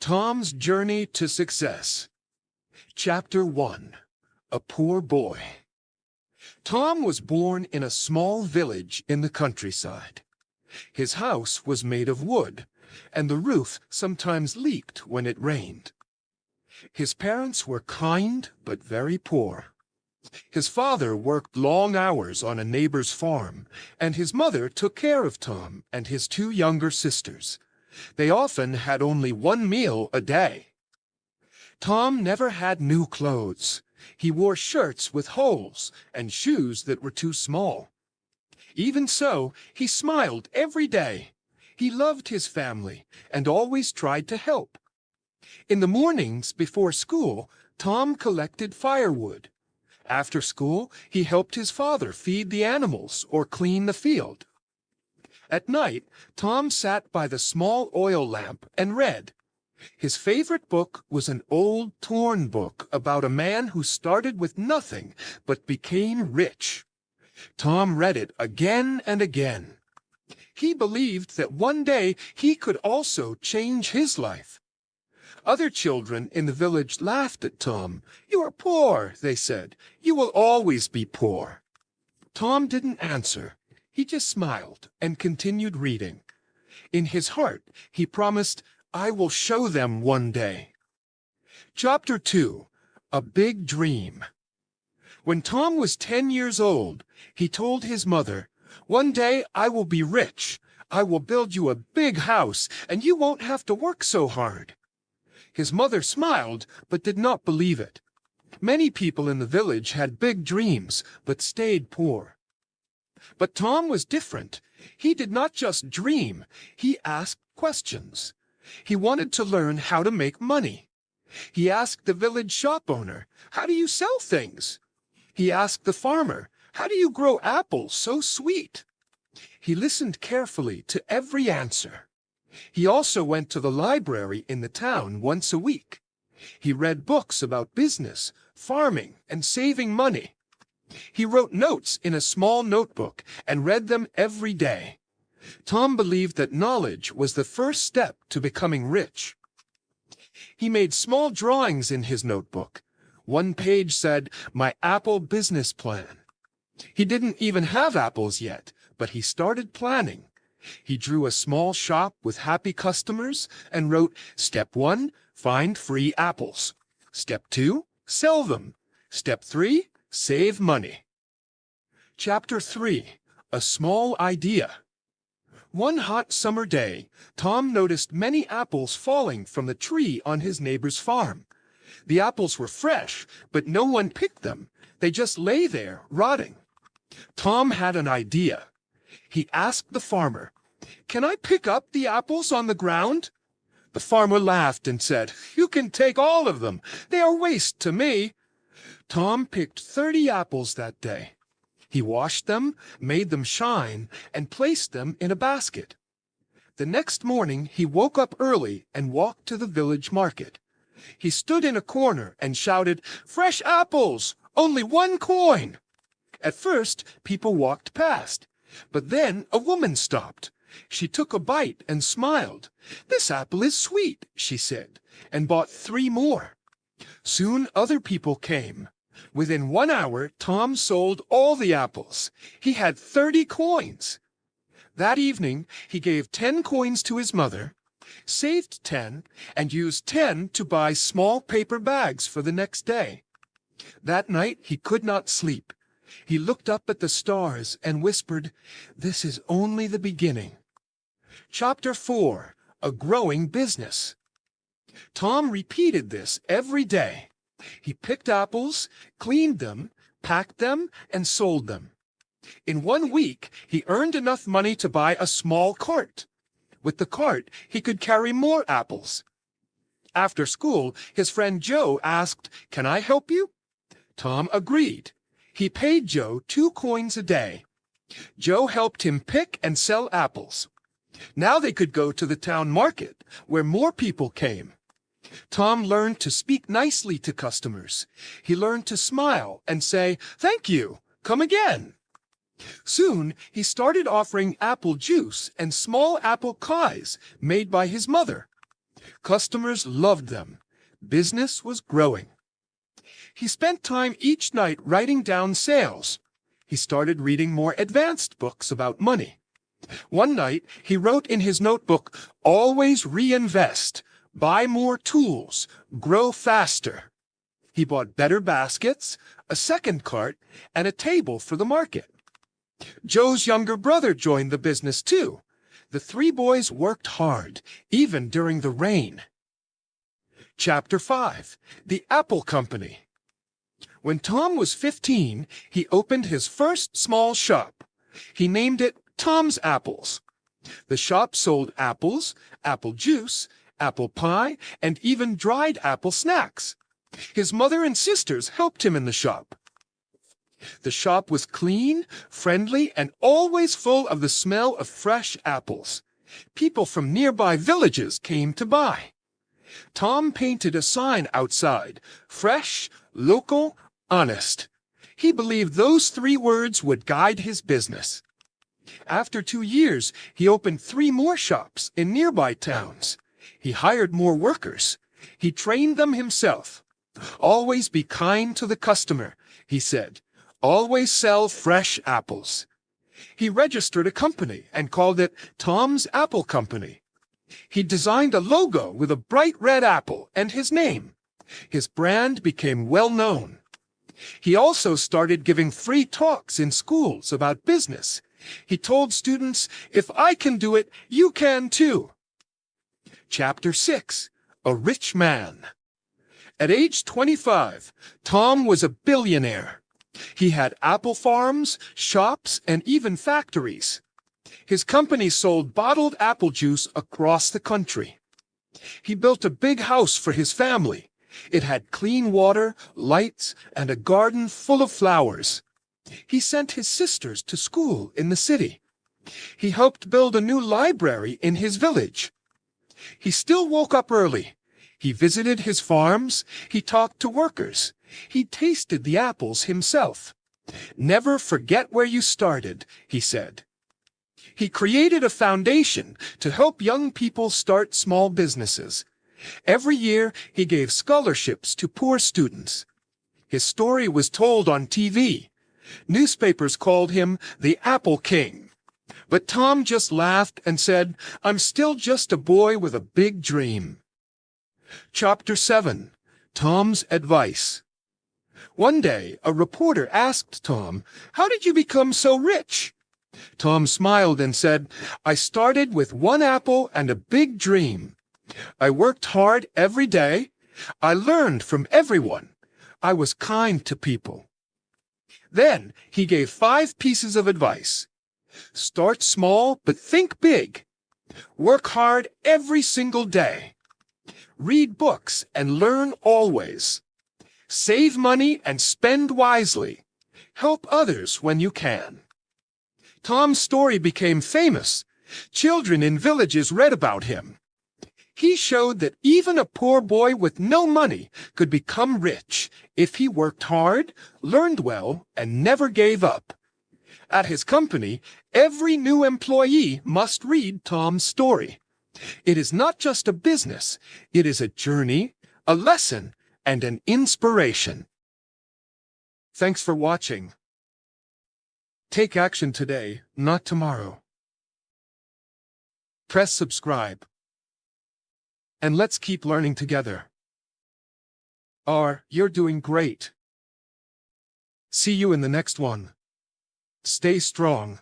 Tom's Journey to Success. Chapter 1. A Poor Boy. Tom was born in a small village in the countryside. His house was made of wood, and the roof sometimes leaked when it rained. His parents were kind but very poor. His father worked long hours on a neighbor's farm, and his mother took care of Tom and his two younger sisters. They often had only one meal a day. Tom never had new clothes. He wore shirts with holes and shoes that were too small. Even so, he smiled every day. He loved his family and always tried to help. In the mornings before school, Tom collected firewood. After school, he helped his father feed the animals or clean the field. At night, Tom sat by the small oil lamp and read. His favorite book was an old, torn book about a man who started with nothing but became rich. Tom read it again and again. He believed that one day he could also change his life. Other children in the village laughed at Tom. "You are poor," they said. "You will always be poor." Tom didn't answer. He just smiled and continued reading. In his heart, he promised, "I will show them one day." Chapter 2. A Big Dream. When Tom was 10 years old, he told his mother, "One day I will be rich. I will build you a big house, and you won't have to work so hard." His mother smiled, but did not believe it. Many people in the village had big dreams, but stayed poor. But Tom was different. He did not just dream, he asked questions. He wanted to learn how to make money. He asked the village shop owner, "How do you sell things?" He asked the farmer, "How do you grow apples so sweet?" He listened carefully to every answer. He also went to the library in the town once a week. He read books about business, farming, and saving money. He wrote notes in a small notebook and read them every day. Tom believed that knowledge was the first step to becoming rich. He made small drawings in his notebook. One page said, "My apple business plan." He didn't even have apples yet, but he started planning. He drew a small shop with happy customers and wrote, "Step 1, find free apples. Step 2, sell them. Step 3, save money." Chapter 3. A Small Idea. One hot summer day, Tom noticed many apples falling from the tree on his neighbor's farm. The apples were fresh, but no one picked them. They just lay there, rotting. Tom had an idea. He asked the farmer, "Can I pick up the apples on the ground?" The farmer laughed and said, "You can take all of them. They are waste to me." Tom picked 30 apples that day. He washed them, made them shine, and placed them in a basket. The next morning he woke up early and walked to the village market. He stood in a corner and shouted, "Fresh apples! Only 1 coin!" At first, people walked past, but then a woman stopped. She took a bite and smiled. "This apple is sweet," she said, and bought 3 more. Soon other people came. Within 1 hour, Tom sold all the apples. He had 30 coins. That evening, he gave 10 coins to his mother, saved 10, and used 10 to buy small paper bags for the next day. That night, he could not sleep. He looked up at the stars and whispered, "This is only the beginning." Chapter 4. A Growing Business. Tom repeated this every day. He picked apples, cleaned them, packed them, and sold them. In 1 week, he earned enough money to buy a small cart. With the cart, he could carry more apples. After school, his friend Joe asked, "Can I help you?" Tom agreed. He paid Joe 2 coins a day. Joe helped him pick and sell apples. Now they could go to the town market, where more people came. Tom learned to speak nicely to customers. He learned to smile and say, "Thank you, come again." Soon, he started offering apple juice and small apple pies made by his mother. Customers loved them. Business was growing. He spent time each night writing down sales. He started reading more advanced books about money. One night, he wrote in his notebook, "Always reinvest, buy more tools, grow faster." He bought better baskets, a second cart, and a table for the market. Joe's younger brother joined the business too. The three boys worked hard, even during the rain. Chapter 5. The Apple Company. When Tom was 15, he opened his first small shop. He named it Tom's Apples. The shop sold apples, apple juice, apple pie, and even dried apple snacks. His mother and sisters helped him in the shop. The shop was clean, friendly, and always full of the smell of fresh apples. People from nearby villages came to buy. Tom painted a sign outside, "Fresh, local, honest." He believed those three words would guide his business. After 2 years, he opened 3 more shops in nearby towns. He hired more workers. He trained them himself. "Always be kind to the customer," he said. "Always sell fresh apples." He registered a company and called it Tom's Apple Company. He designed a logo with a bright red apple and his name. His brand became well known. He also started giving free talks in schools about business. He told students, "If I can do it, you can too." Chapter 6. A Rich Man. At age 25, Tom was a billionaire. He had apple farms, shops, and even factories. His company sold bottled apple juice across the country. He built a big house for his family. It had clean water, lights, and a garden full of flowers. He sent his sisters to school in the city. He helped build a new library in his village. He still woke up early. He visited his farms. He talked to workers. He tasted the apples himself. "Never forget where you started," he said. He created a foundation to help young people start small businesses. Every year, he gave scholarships to poor students. His story was told on TV. Newspapers called him the Apple King. But Tom just laughed and said, "I'm still just a boy with a big dream." Chapter 7. Tom's Advice. One day, a reporter asked Tom, "How did you become so rich?" Tom smiled and said, "I started with 1 apple and a big dream. I worked hard every day. I learned from everyone. I was kind to people." Then he gave 5 pieces of advice. Start small, but think big. Work hard every single day. Read books and learn always. Save money and spend wisely. Help others when you can. Tom's story became famous. Children in villages read about him. He showed that even a poor boy with no money could become rich if he worked hard, learned well, and never gave up. At his company, every new employee must read Tom's story. It is not just a business, it is a journey, a lesson, and an inspiration. Thanks for watching. Take action today, not tomorrow. Press subscribe. And let's keep learning together. You're doing great. See you in the next one. Stay strong.